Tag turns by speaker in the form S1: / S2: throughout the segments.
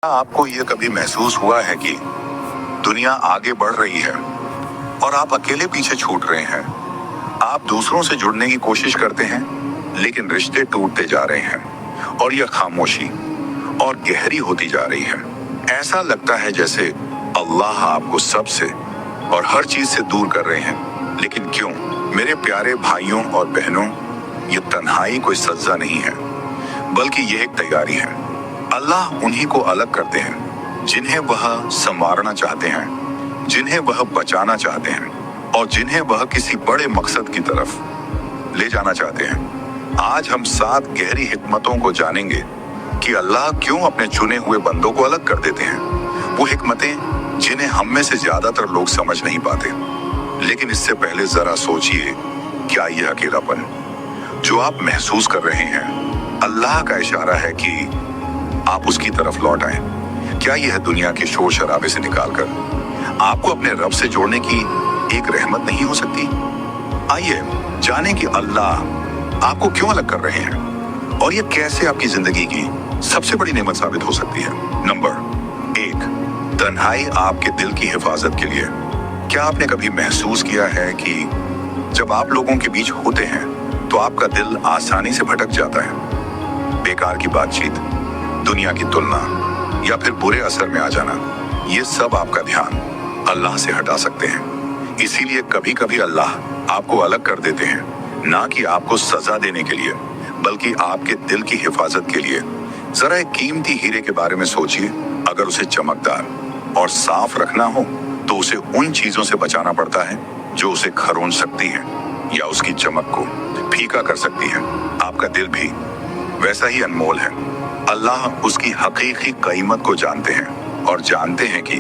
S1: क्या आपको ये कभी महसूस हुआ है कि दुनिया आगे बढ़ रही है और आप अकेले पीछे छूट रहे हैं? आप दूसरों से जुड़ने की कोशिश करते हैं, लेकिन रिश्ते टूटते जा रहे हैं और यह खामोशी और गहरी होती जा रही है। ऐसा लगता है जैसे अल्लाह आपको सबसे और हर चीज से दूर कर रहे हैं। लेकिन क्यों? मेरे प्यारे भाइयों और बहनों, ये तन्हाई कोई सजा नहीं है, बल्कि यह एक तैयारी है। अल्लाह उन्हीं को अलग करते हैं जिन्हें वह संवारना चाहते हैं, जिन्हें वह बचाना चाहते हैं और जिन्हें वह किसी बड़े मकसद की तरफ ले जाना चाहते हैं। आज हम 7 गहरी हिकमतों को जानेंगे कि अल्लाह क्यों अपने चुने हुए बंदों को अलग कर देते हैं। वो हिकमतें जिन्हें हम में से ज्यादातर लोग समझ नहीं पाते। लेकिन इससे पहले जरा सोचिए, क्या यह अकेलापन जो आप महसूस कर रहे हैं अल्लाह का इशारा है कि आप उसकी तरफ लौट आए? क्या यह दुनिया के शोर शराबे से निकालकर आपको अपने रब से जोड़ने की एक रहमत नहीं हो सकती? आइए जानें कि अल्लाह आपको क्यों अलग कर रहे हैं और यह कैसे आपकी जिंदगी की सबसे बड़ी नेमत साबित हो सकती है। नंबर 1, तन्हाई आपके दिल की हिफाजत के लिए। क्या आपने कभी महसूस किया है कि जब आप लोगों के बीच होते हैं तो आपका दिल आसानी से भटक जाता है? बेकार की बातचीत, दुनिया की तुलना या फिर बुरे असर में आ जाना, ये सब आपका ध्यान अल्लाह से हटा सकते हैं। इसीलिए कभी कभी अल्लाह आपको अलग कर देते हैं, ना कि आपको सजा देने के लिए, बल्कि आपके दिल की हिफाजत के लिए। जरा एक कीमती हीरे के बारे में सोचिए। अगर उसे चमकदार और साफ रखना हो तो उसे उन चीजों से बचाना पड़ता है जो उसे खरोंच सकती है या उसकी चमक को फीका कर सकती है। आपका दिल भी वैसा ही अनमोल है। अल्लाह उसकी हकीकी कीमत को जानते हैं और जानते हैं कि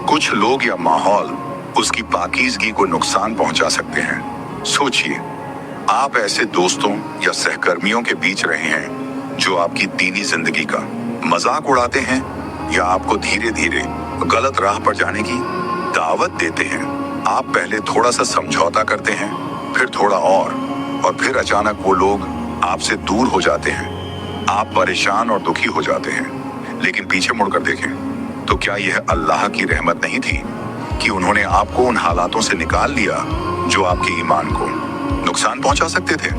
S1: कुछ लोग या माहौल उसकी पाकीज़गी को नुकसान पहुंचा सकते हैं। सोचिए, आप ऐसे दोस्तों या सहकर्मियों के बीच रहे हैं जो आपकी दीनी जिंदगी का मजाक उड़ाते हैं या आपको धीरे धीरे गलत राह पर जाने की दावत देते हैं। आप पहले थोड़ा सा समझौता करते हैं, फिर थोड़ा और फिर अचानक वो लोग आपसे दूर हो जाते हैं। आप परेशान और दुखी हो जाते हैं। लेकिन पीछे मुड़कर देखें तो क्या यह अल्लाह की रहमत नहीं थी कि उन्होंने आपको उन हालातों से निकाल लिया जो आपके ईमान को नुकसान पहुंचा सकते थे?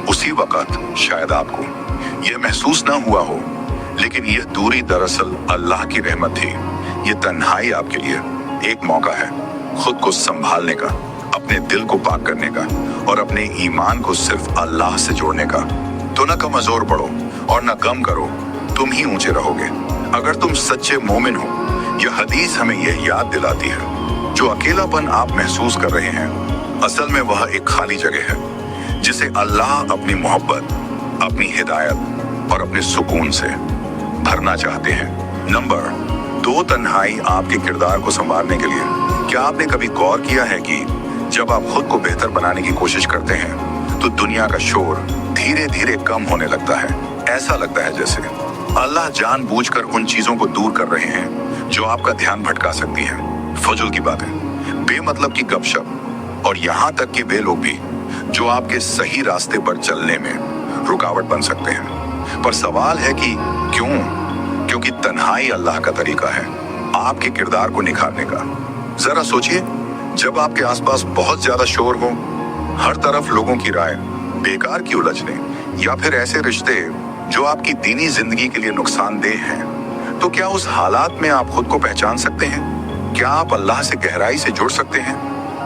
S1: उसी वक्त शायद आपको यह महसूस ना हुआ हो, लेकिन यह दूरी दरअसल अल्लाह की रहमत थी। यह तन्हाई आपके लिए एक मौका है खुद को संभालने का, अपने दिल को पाक करने का और अपने ईमान को सिर्फ अल्लाह से जोड़ने का। तो न कमजोर पड़ो और न गम करो, तुम ही ऊंचे रहोगे अगर तुम सच्चे मोमिन हो। यह हदीस हमें यह याद दिलाती है, जो अकेलापन आप महसूस कर रहे हैं असल में वह एक खाली जगह है जिसे अल्लाह अपनी मोहब्बत, अपनी हिदायत और अपने सुकून से भरना चाहते हैं। नंबर 2, तन्हाई आपके किरदार को संवारने के लिए। क्या आपने कभी गौर किया है कि जब आप खुद को बेहतर बनाने की कोशिश करते हैं तो दुनिया का शोर धीरे धीरे कम होने लगता है? ऐसा लगता है जैसे अल्लाह जानबूझकर उन चीजों को दूर कर रहे हैं जो आपका ध्यान भटका सकती हैं। फजूल की बातें, बेमतलब की गपशप और यहाँ तक कि वे लोग भी जो आपके सही रास्ते पर चलने में रुकावट बन सकते हैं। पर सवाल है कि क्यों? क्योंकि तन्हाई अल्लाह का तरीका है आपके किरदार को निखारने का। जरा सोचिए, जब आपके आसपास बहुत ज्यादा शोर हो, हर तरफ लोगों की राय, बेकार की उलझने या फिर ऐसे रिश्ते जो आपकी दीनी जिंदगी के लिए नुकसानदेह हैं, तो क्या उस हालात में आप खुद को पहचान सकते हैं? क्या आप अल्लाह से गहराई से जुड़ सकते हैं?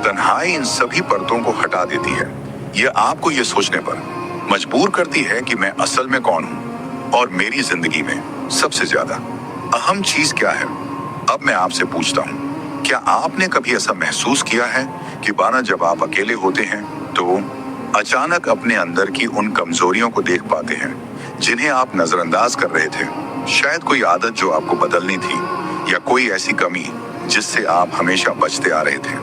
S1: तन्हाई इन सभी पर्दों को हटा देती है। यह आपको यह सोचने पर मजबूर करती है कि मैं असल में कौन हूँ और मेरी जिंदगी में सबसे ज्यादा अहम चीज क्या है। अब मैं आपसे पूछता हूँ, क्या आपने कभी ऐसा महसूस किया है कि बाना जब आप अकेले होते हैं तो अचानक अपने अंदर की उन कमजोरियों को देख पाते हैं जिन्हें आप नजरअंदाज कर रहे थे? शायद कोई आदत जो आपको बदलनी थी या कोई ऐसी कमी जिससे आप हमेशा बचते आ रहे थे।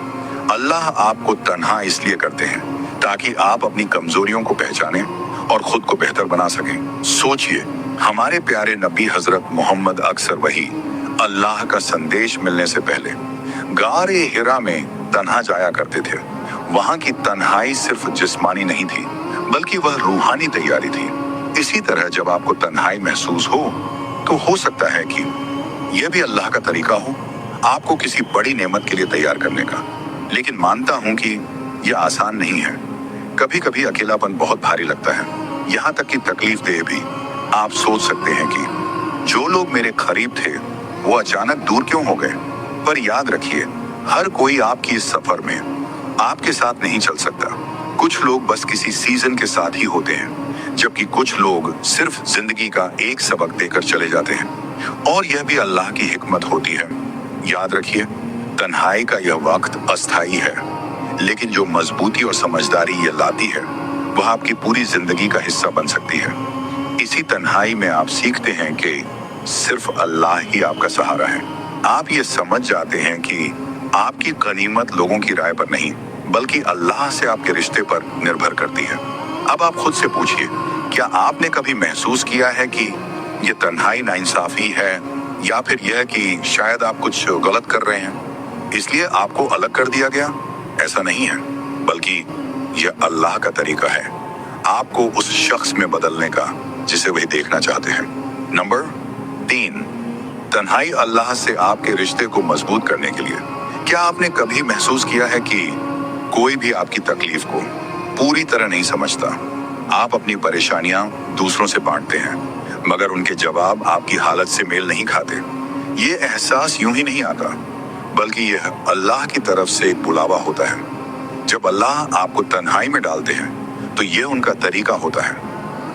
S1: अल्लाह आपको तन्हा इसलिए करते हैं ताकि आप अपनी कमजोरियों को पहचानें और खुद को बेहतर बना सकें। सोचिए, हमारे प्यारे नबी हजरत मोहम्मद अक्सर वही अल्लाह का संदेश मिलने से पहले गारे हिरा में तन्हा जाया करते थे। वहां की तन्हाई सिर्फ जिस्मानी नहीं थी, बल्कि वह रूहानी तैयारी थी। इसी तरह जब आपको तन्हाई महसूस हो तो हो सकता है कि यह भी अल्लाह का तरीका हो आपको किसी बड़ी नेमत के लिए तैयार करने का। लेकिन मानता हूं कि यह आसान नहीं है। कभी कभी अकेलापन बहुत भारी लगता है, यहाँ तक कि तकलीफ देह भी। आप सोच सकते हैं कि जो लोग मेरे करीब थे वो अचानक दूर क्यों हो गए। पर याद रखिए, हर कोई आपकी इस सफर में आपके साथ नहीं चल सकता। कुछ लोग बस किसी सीजन के साथ ही होते हैं, जबकि कुछ लोग सिर्फ जिंदगी का एक सबक देकर चले जाते हैं। और यह भी अल्लाह की हिकमत होती है। याद रखिए, तन्हाई का यह वक्त अस्थाई है, लेकिन जो मजबूती और समझदारी ये लाती है वह आपकी पूरी जिंदगी का हिस्सा बन सकती है। इसी तन्हाई में आप सीखते हैं कि सिर्फ अल्लाह ही आपका सहारा है। आप ये समझ जाते हैं कि आपकी गनीमत लोगों की राय पर नहीं बल्कि अल्लाह से आपके रिश्ते पर निर्भर करती है। अब आप खुद से पूछिए, क्या आपने कभी महसूस किया है कि ये तन्हाई नाइंसाफी है, या फिर यह कि शायद आप कुछ गलत कर रहे हैं इसलिए आपको अलग कर दिया गया? ऐसा नहीं है, बल्कि यह अल्लाह का तरीका है आपको उस शख्स में बदलने का जिसे वही देखना चाहते हैं। नंबर 3, तन्हाई अल्लाह से आपके रिश्ते को मजबूत करने के लिए। क्या आपने कभी महसूस किया है कि कोई भी आपकी तकलीफ को पूरी तरह नहीं समझता? आप अपनी परेशानियां दूसरों से बांटते हैं, मगर उनके जवाब आपकी हालत से मेल नहीं खाते। ये एहसास यूं ही नहीं आता, बल्कि यह अल्लाह की तरफ से एक बुलावा होता है। जब अल्लाह आपको तन्हाई में डालते हैं तो यह उनका तरीका होता है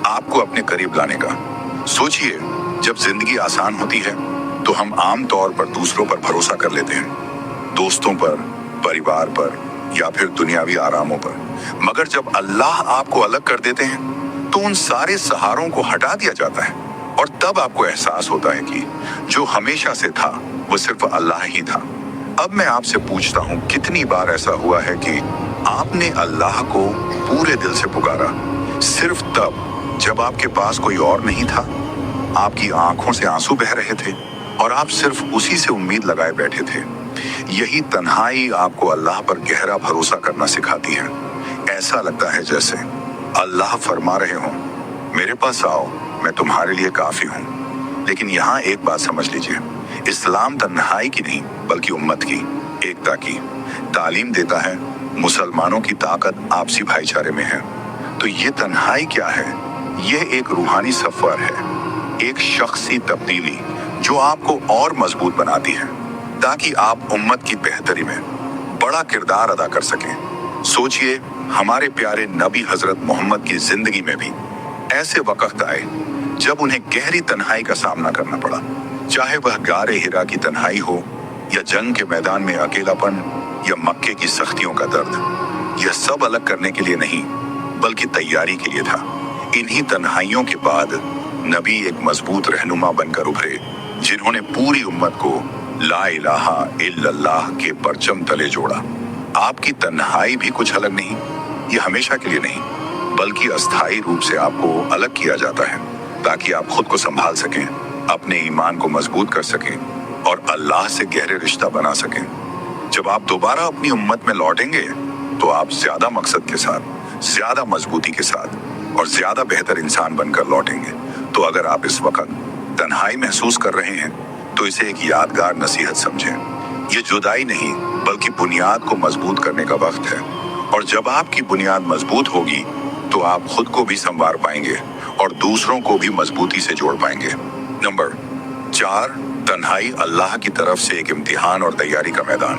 S1: आपको अपने करीब लाने का। सोचिए, जब जिंदगी आसान होती है तो हम आम तौर पर दूसरों पर भरोसा कर लेते हैं, दोस्तों पर, परिवार पर, या फिर दुनियावी आरामों पर। मगर जब अल्लाह आपको अलग कर देते हैं तो उन सारे सहारों को हटा दिया जाता है, और तब आपको एहसास होता है कि जो हमेशा से था वो सिर्फ अल्लाह ही था। अब मैं आपसे पूछता हूँ, कितनी बार ऐसा हुआ है कि आपने अल्लाह को पूरे दिल से पुकारा सिर्फ तब जब आपके पास कोई और नहीं था? आपकी आंखों से आंसू बह रहे थे और आप सिर्फ उसी से उम्मीद लगाए बैठे थे। यही तन्हाई आपको अल्लाह पर गहरा भरोसा करना सिखाती है। ऐसा लगता है जैसे अल्लाह फरमा रहे हो, मेरे पास आओ, मैं तुम्हारे लिए काफी हूँ। लेकिन यहाँ एक बात समझ लीजिए, इस्लाम तन्हाई की नहीं बल्कि उम्मत की एकता की तालीम देता है। मुसलमानों की ताकत आपसी भाईचारे में है। तो ये तन्हाई क्या है? ये एक रूहानी सफर है, एक शख्सी तब्दीली जो आपको और मजबूत बनाती है ताकि आप उम्मत की बेहतरी में बड़ा किरदार अदा कर सकें। सोचिए, हमारे प्यारे नबी हजरत मोहम्मद की जिंदगी में भी ऐसे वक्त आए जब उन्हें गहरी तन्हाई का सामना करना पड़ा, चाहे वह गारे हिरा की तन्हाई हो, या जंग के मैदान में अकेलापन, या मक्के की सख्तियों का दर्द। यह सब अलग करने के लिए नहीं बल्कि तैयारी के लिए था। इन्हीं तन्हाइयों के बाद नबी एक मजबूत रहनुमा बनकर उभरे, जिन्होंने पूरी उम्मत को ला इलाहा इल्लल्लाह के परचम तले जोड़ा। आपकी तन्हाई भी कुछ अलग नहीं, यह हमेशा के लिए नहीं बल्कि अस्थायी रूप से आपको अलग किया जाता है ताकि आप खुद को संभाल सकें, अपने ईमान को मजबूत कर सकें और अल्लाह से गहरे रिश्ता बना सकें। जब आप दोबारा अपनी उम्मत में लौटेंगे तो आप ज्यादा मकसद के साथ, ज्यादा मजबूती के साथ और ज्यादा बेहतर इंसान बनकर लौटेंगे। तो अगर आप इस वक्त तन्हाई महसूस कर रहे हैं तो इसे एक यादगार नसीहत समझें। ये जुदाई नहीं बल्कि बुनियाद को मजबूत करने का वक्त है, और जब आपकी बुनियाद मजबूत होगी तो आप खुद को भी संवार पाएंगे और दूसरों को भी मजबूती से जोड़ पाएंगे। नंबर 4, तन्हाई अल्लाह की तरफ से एक इम्तिहान और तैयारी का मैदान।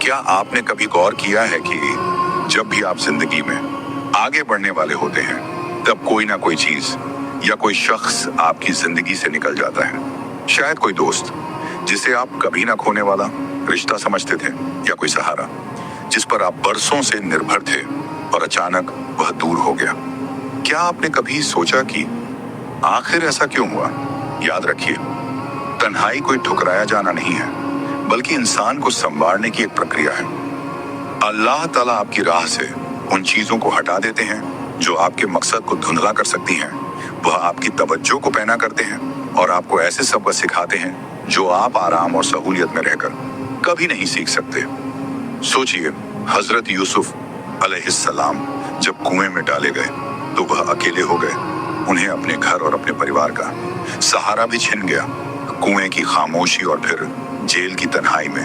S1: क्या आपने कभी गौर किया है कि जब भी आप जिंदगी में आगे बढ़ने वाले होते हैं तब कोई ना कोई चीज या कोई शख्स आपकी जिंदगी से निकल जाता है। शायद कोई दोस्त जिसे आप कभी ना खोने वाला रिश्ता समझते थे, या कोई सहारा जिस पर आप बरसों से निर्भर थे और अचानक वह दूर हो गया। क्या आपने कभी सोचा कि आखिर ऐसा क्यों हुआ? याद रखिए, तन्हाई कोई ठुकराया जाना नहीं है बल्कि इंसान को संवारने की एक प्रक्रिया है। अल्लाह ताला आपकी राह से उन चीजों को हटा देते हैं जो आपके मकसद को धुंधला कर सकती हैं। वह आपकी तवज्जो को पैना करते हैं और आपको ऐसे सबक सिखाते हैं जो आप आराम और सहूलियत में रहकर कभी नहीं सीख सकते। सोचिए, हजरत यूसुफ अलैहिस्सलाम जब कुएं में डाले गए तो वह अकेले हो गए। उन्हें अपने घर और अपने परिवार का सहारा भी छिन गया। कुएं की खामोशी और फिर जेल की तन्हाई में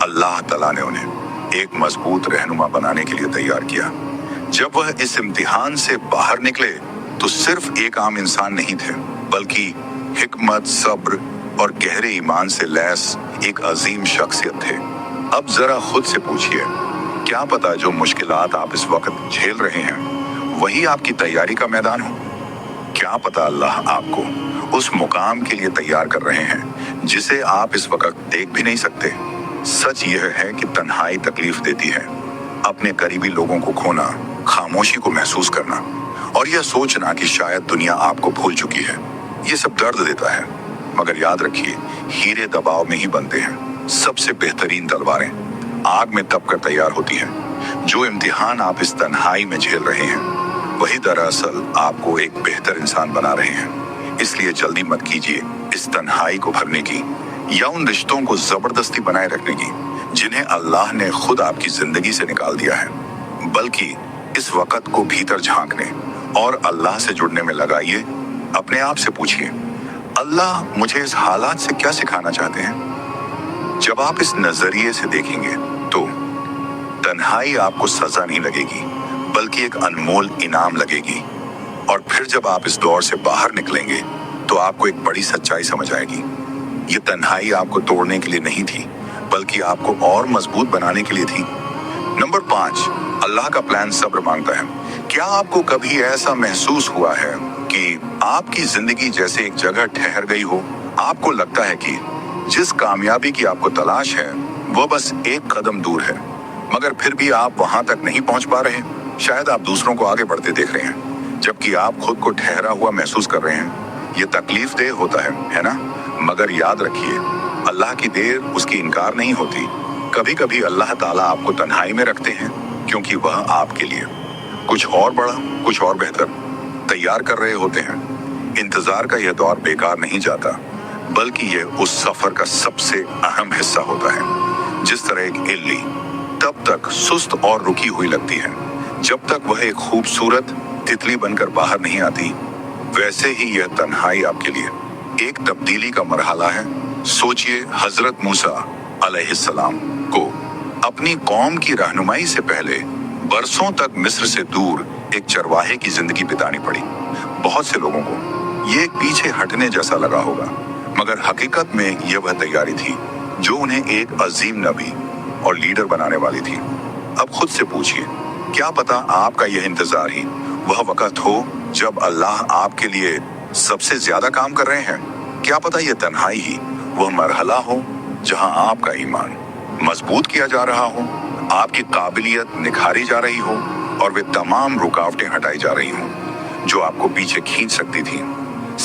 S1: अल्लाह तआला ने उन्हें एक मजबूत रहनुमा बनाने के लिए तैयार किया। जब वह इस इम्तिहान से बाहर निकले तो सिर्फ एक आम इंसान नहीं थे, बल्कि हिकमत, सब्र और गहरे ईमान से लैस एक अजीम शख्सियत थे। अब जरा खुद से पूछिए, क्या पता जो मुश्किलात आप इस वक्त झेल रहे हैं वही आपकी तैयारी का मैदान हो। क्या पता अल्लाह आपको उस मुकाम के लिए तैयार कर रहे हैं जिसे आप इस वक्त देख भी नहीं सकते। सच यह है कि तन्हाई तकलीफ देती है। अपने करीबी लोगों को खोना, खामोशी को महसूस करना और यह सोचना कि शायद दुनिया आपको भूल चुकी है, ये सब दर्द देता है। मगर याद रखिए, हीरे दबाव में ही बनते हैं। सबसे बेहतरीन तलवारें आग में तप कर तैयार होती हैं। जो इम्तिहान आप इस तन्हाई में झेल रहे हैं वही दरअसल आपको एक बेहतर इंसान बना रहे हैं। इसलिए जल्दी मत कीजिए इस तन्हाई को भरने की या उन रिश्तों को जबरदस्ती बनाए रखने की जिन्हें अल्लाह ने खुद आपकी जिंदगी से निकाल दिया है, बल्कि इस वक्त को भीतर झांकने और अल्लाह से जुड़ने में लगाइए। अपने आप से पूछिए, अल्लाह मुझे इस हालात से क्या सिखाना चाहते हैं। जब आप इस नजरिए से देखेंगे तो तन्हाई आपको सजा नहीं लगेगी, बल्कि एक अनमोल इनाम लगेगी। और फिर जब आप इस दौर से बाहर निकलेंगे तो आपको एक बड़ी सच्चाई समझ आएगी। ये तन्हाई आपको तोड़ने के लिए नहीं थी, बल्कि आपको और मजबूत बनाने के लिए थी। नंबर 5, अल्लाह का प्लान सब्र मांगता है। क्या आपको कभी ऐसा महसूस हुआ है कि आपकी जिंदगी जैसे एक जगह ठहर गई हो? आपको लगता है कि जिस कामयाबी की आपको तलाश है वह बस एक कदम दूर है, मगर फिर भी आप वहां तक नहीं पहुंच पा रहे। शायद आप दूसरों को आगे बढ़ते देख रहे हैं, जबकि आप खुद को ठहरा हुआ महसूस कर रहे हैं। ये तकलीफ देह होता है ना? मगर याद रखिए, अल्लाह की देर उसकी इनकार नहीं होती। कभी कभी अल्लाह ताला आपको तन्हाई में रखते हैं क्योंकि वह आपके लिए कुछ और बड़ा, कुछ और बेहतर तैयार कर रहे होते हैं। इंतजार का यह दौर बेकार नहीं जाता, बल्कि यह उस सफर का सबसे अहम हिस्सा होता है। जिस तरह एक इल्ली तब तक सुस्त और रुकी हुई लगती है जब तक वह एक खूबसूरत तितली बनकर बाहर नहीं आती, वैसे ही यह तन्हाई आपके लिए एक तब्दीली का मरहला है। सोचिए, हजरत मूसा अलैहिस्सलाम को अपनी कौम की रहनुमाई से पहले बरसों तक मिस्र से दूर एक चरवाहे की जिंदगी बितानी पड़ी। बहुत से लोगों को ये एक पीछे हटने जैसा लगा होगा, मगर हकीकत में यह वह तैयारी थी जो उन्हें एक अजीम नबी और लीडर बनाने वाली थी। अब खुद से पूछिए, क्या पता आपका यह इंतजार ही वह वक्त हो जब अल्लाह आपके लिए सबसे ज्यादा काम कर रहे हैं। क्या पता यह तन्हाई ही वह मरहला हो जहां आपका ईमान मजबूत किया जा रहा हो, आपकी काबिलियत निखारी जा रही हो और वे तमाम रुकावटें हटाई जा रही हों जो आपको पीछे खींच सकती थी।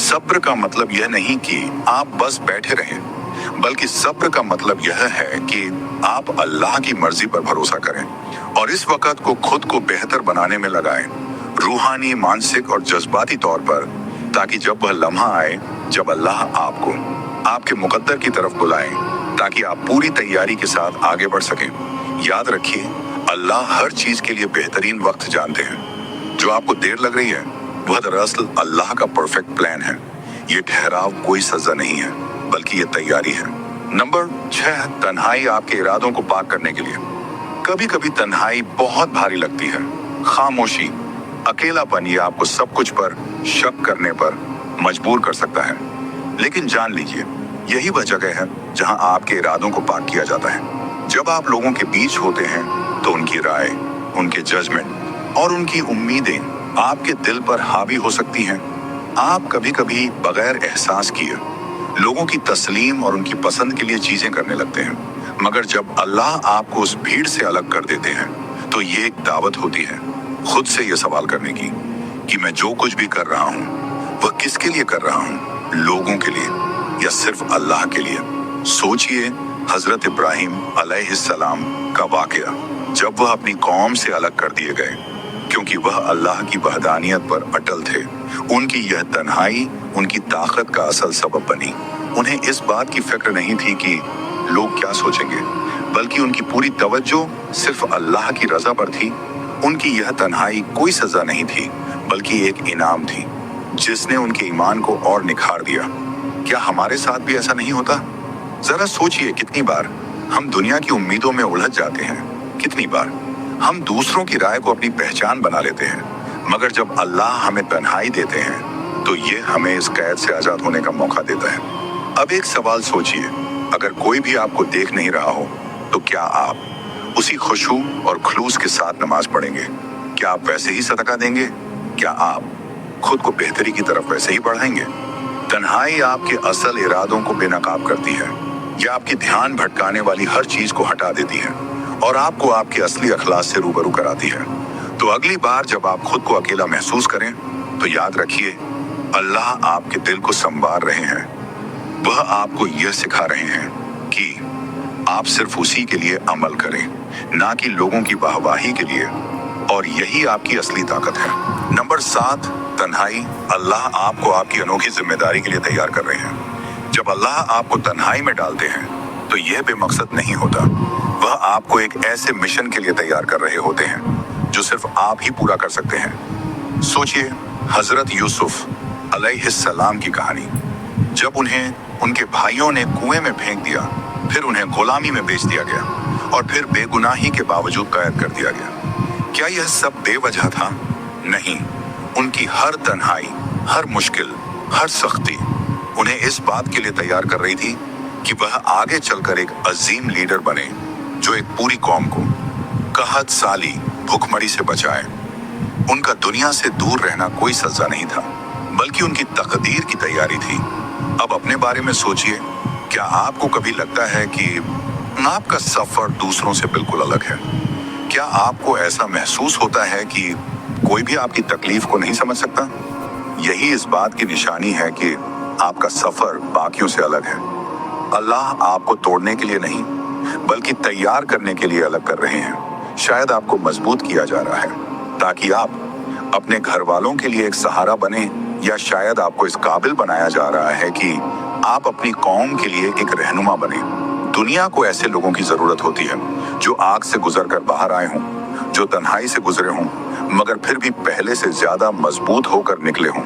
S1: सब्र का मतलब यह नहीं कि आप बस बैठे रहें, बल्कि सब्र का मतलब यह है कि आप अल्लाह की मर्जी पर भरोसा करें और इस वक्त को खुद को बेहतर बनाने में लगाएं, रूहानी, मानसिक और जज्बाती तौर पर, ताकि जब वह लम्हा आए जब अल्लाह आपको आपके मुकद्दर की तरफ बुलाए, ताकि आप पूरी तैयारी के साथ आगे बढ़ सकें। याद रखिए, अल्लाह हर चीज के लिए बेहतरीन वक्त जानते हैं। जो आपको देर लग रही है वह दरअसल अल्लाह का परफेक्ट प्लान है। ये ठहराव कोई सजा नहीं है, बल्कि ये तैयारी है। नंबर 6, तन्हाई आपके इरादों को पाक करने के लिए। कभी कभी तन्हाई बहुत भारी लगती है। खामोशी, अकेलापन ये आपको सब कुछ पर शक करने पर मजबूर कर सकता है। लेकिन जान लीजिए, यही वह जगह है जहां आपके इरादों को पाक किया जाता है। जब आप लोगों के बीच होते हैं तो उनकी राय, उनके जजमेंट और उनकी उम्मीदें आपके दिल पर हावी हो सकती हैं। आप कभी कभी बगैर एहसास किए लोगों की तस्लीम और उनकी पसंद के लिए चीजें करने लगते हैं, मगर जब अल्लाह आपको उस भीड़ से अलग कर देते हैं तो ये एक दावत होती है खुद से ये सवाल करने की कि मैं जो कुछ भी कर रहा हूँ वह किसके लिए कर रहा हूँ, लोगों के लिए या सिर्फ अल्लाह के लिए। सोचिए, हजरत इब्राहिम अलैहिस्सलाम का वाकया, जब वह अपनी कौम से अलग कर दिए गए क्योंकि वह अल्लाह की वहदानियत पर अटल थे, उनकी यह तन्हाई उनकी ताकत का असल सबब बनी। उन्हें इस बात की फिक्र नहीं थी कि लोग क्या सोचेंगे, बल्कि उनकी पूरी तवज्जो सिर्फ अल्लाह की रजा पर थी। उनकी यह तन्हाई कोई सजा नहीं थी, बल्कि एक इनाम थी जिसने उनके ईमान को और निखार दिया। क्या हमारे साथ भी ऐसा नहीं होता? जरा सोचिए, कितनी बार हम दुनिया की उम्मीदों में उलझ जाते हैं, कितनी बार हम दूसरों की राय को अपनी पहचान बना लेते हैं, मगर जब अल्लाह हमें तन्हाई देते हैं तो ये हमें इस कैद से आजाद होने का मौका देता है। अब एक सवाल सोचिए, अगर कोई भी आपको देख नहीं रहा हो तो क्या आप उसी खुशू और खुलूस के साथ नमाज पढ़ेंगे? क्या आप वैसे ही सदका देंगे? क्या आप खुद को बेहतरी की तरफ वैसे ही बढ़ाएंगे? तन्हाई आपके असल इरादों को बेनकाब करती है, यह आपकी ध्यान भटकाने वाली हर चीज को हटा देती है और आपको आपके असली अखलाक से रूबरू कराती है। तो अगली बार जब आप खुद को अकेला महसूस करें तो याद रखिए, अल्लाह आपके दिल को संवार रहे हैं। वह आपको यह सिखा रहे हैं कि आप सिर्फ उसी के लिए अमल करें, ना कि लोगों की वाहवाही के लिए, और यही आपकी असली ताकत है। नंबर 7, तन्हाई। अल्लाह आपको आपकी अनोखी जिम्मेदारी के लिए तैयार कर रहे हैं। जब अल्लाह आपको तन्हाई में डालते हैं तो यह बेमकसद नहीं होता, वह आपको एक ऐसे मिशन के लिए तैयार कर रहे होते हैं जो सिर्फ आप ही पूरा कर सकते हैं। सोचिए हजरत यूसुफ अलैहिस्सलाम की कहानी। जब उन्हें उनके भाइयों ने कुएं में फेंक दिया, फिर उन्हें गुलामी में बेच दिया गया और फिर बेगुनाही के बावजूद कैद कर दिया गया। क्या यह सब बेवजह था? नहीं। उनकी हर तन्हाई, हर मुश्किल, हर सख्ती उन्हें इस बात के लिए तैयार कर रही थी कि वह आगे चलकर एक अजीम लीडर बने जो एक पूरी कौम को कहत साली, भूखमरी से बचाए। उनका दुनिया से दूर रहना कोई सजा नहीं था, बल्कि उनकी तकदीर की तैयारी थी। अब अपने बारे में सोचिए, क्या आपको कभी लगता है कि आपका सफर दूसरों से बिल्कुल अलग है? क्या आपको ऐसा महसूस होता है कि कोई भी आपकी तकलीफ को नहीं समझ सकता? यही इस बात की निशानी है कि आपका सफर बाकियों से अलग है। अल्लाह आपको तोड़ने के लिए नहीं, बल्कि तैयार करने के लिए अलग कर रहे हैं। शायद आपको मजबूत किया जा रहा है ताकि आप अपने घर वालों के लिए एक सहारा बने, या शायद आपको इस काबिल बनाया जा रहा है कि आप अपनी कौम के लिए एक रहनुमा बने। दुनिया को ऐसे लोगों की जरूरत होती है जो आग से गुजर कर बाहर आए हों, जो तन्हाई से गुजरे हों, मगर फिर भी पहले से ज्यादा मजबूत होकर निकले हों।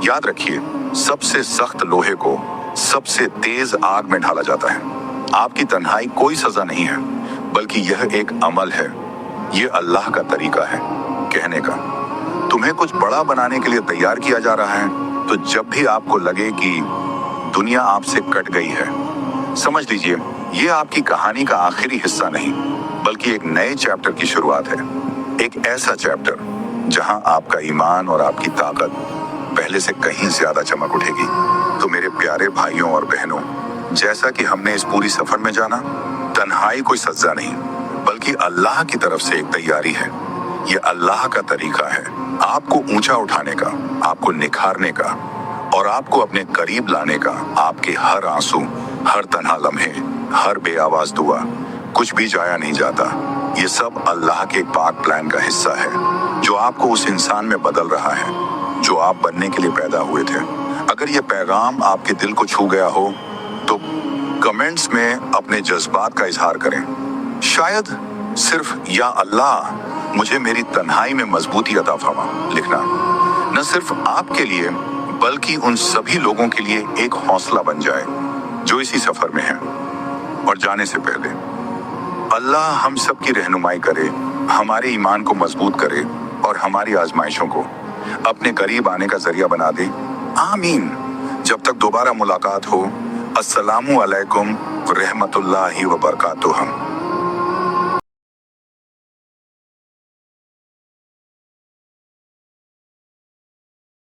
S1: याद रखिए, सबसे सख्त लोहे को सबसे तेज आग में ढाला जाता है। आपकी तन्हाई कोई सजा नहीं है, बल्कि यह एक अमल है। यह अल्लाह का तरीका है कहने का। तुम्हें कुछ बड़ा बनाने के लिए तैयार किया जा रहा है। तो जब भी आपको लगे कि दुनिया आपसे कट गई है, समझ लीजिए यह आपकी कहानी का आखिरी हिस्सा नहीं, बल्कि एक नए चैप्टर की शुरुआत है। एक ऐसा चैप्टर जहां आपका ईमान और आपकी ताकत पहले से कहीं ज्यादा चमक उठेगी। तो मेरे प्यारे भाइयों और बहनों, जैसा कि हमने इस पूरी सफर में जाना, तन्हाई कोई सजा नहीं, बल्कि अल्लाह की तरफ से एक तैयारी है। यह अल्लाह का तरीका है आपको ऊंचा उठाने का, आपको निखारने का और आपको अपने करीब लाने का। आपके हर आंसू, हर तन्हा लम्हे, हर बेआवाज दुआ, कुछ भी जाया नहीं जाता। ये सब अल्लाह के पाक प्लान का हिस्सा है जो आपको उस इंसान में बदल रहा है जो आप बनने के लिए पैदा हुए थे। अगर ये पैगाम आपके दिल को छू गया हो तो कमेंट्स में अपने जज्बात का इजहार करें। शायद सिर्फ या अल्लाह मुझे मेरी तन्हाई में मजबूती अता फरमा लिखना न सिर्फ आपके लिए, बल्कि उन सभी लोगों के लिए एक हौसला बन जाए जो इसी सफर में हैं। और जाने से पहले अल्लाह हम सब की रहनुमाई करे, हमारे ईमान को मजबूत करे और हमारी आजमाइशों को अपने करीब आने का जरिया बना दे। आमीन। जब तक दोबारा मुलाकात हो, अस्सलामु अलैकुम व रहमतुल्लाहि व बरकातुहू।